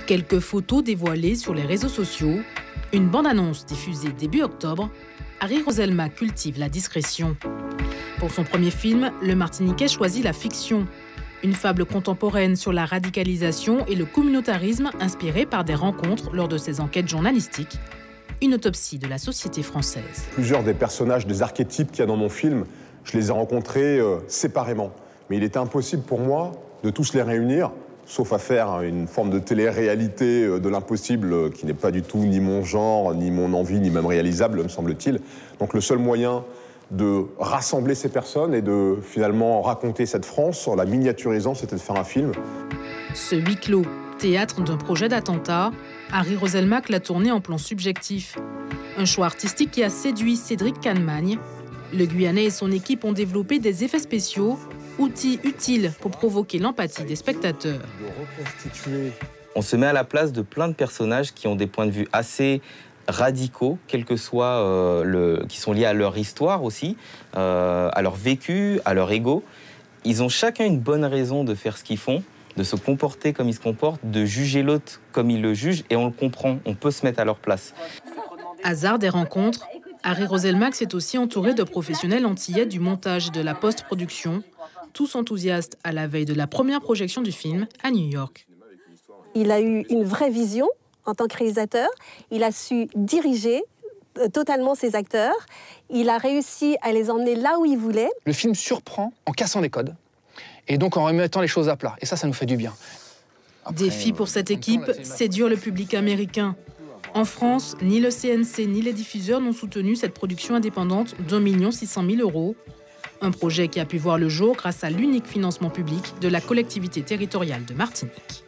Quelques photos dévoilées sur les réseaux sociaux, une bande-annonce diffusée début octobre, Harry Roselmack cultive la discrétion. Pour son premier film, le Martiniquais choisit la fiction, une fable contemporaine sur la radicalisation et le communautarisme inspirée par des rencontres lors de ses enquêtes journalistiques, une autopsie de la société française. Plusieurs des personnages, des archétypes qu'il y a dans mon film, je les ai rencontrés séparément. Mais il était impossible pour moi de tous les réunir, sauf à faire une forme de télé-réalité de l'impossible qui n'est pas du tout ni mon genre, ni mon envie, ni même réalisable, me semble-t-il. Donc le seul moyen de rassembler ces personnes et de finalement raconter cette France en la miniaturisant, c'était de faire un film. Ce huis clos, théâtre d'un projet d'attentat, Harry Roselmack l'a tourné en plan subjectif. Un choix artistique qui a séduit Cédric Cannemagne. Le Guyanais et son équipe ont développé des effets spéciaux, outils utiles pour provoquer l'empathie des spectateurs. On se met à la place de plein de personnages qui ont des points de vue assez radicaux, quels que soient, qui sont liés à leur histoire aussi, à leur vécu, à leur ego. Ils ont chacun une bonne raison de faire ce qu'ils font, de se comporter comme ils se comportent, de juger l'autre comme il le juge, et on le comprend, on peut se mettre à leur place. Hasard des rencontres, Harry Roselmack s'est aussi entouré de professionnels antillais du montage et de la post-production, tous enthousiastes à la veille de la première projection du film à New York. Il a eu une vraie vision en tant que réalisateur. Il a su diriger totalement ses acteurs. Il a réussi à les emmener là où il voulait. Le film surprend en cassant les codes et donc en remettant les choses à plat. Et ça nous fait du bien. Défi pour cette équipe, séduire le public américain. En France, ni le CNC ni les diffuseurs n'ont soutenu cette production indépendante d'1 600 000 €. Un projet qui a pu voir le jour grâce à l'unique financement public de la collectivité territoriale de Martinique.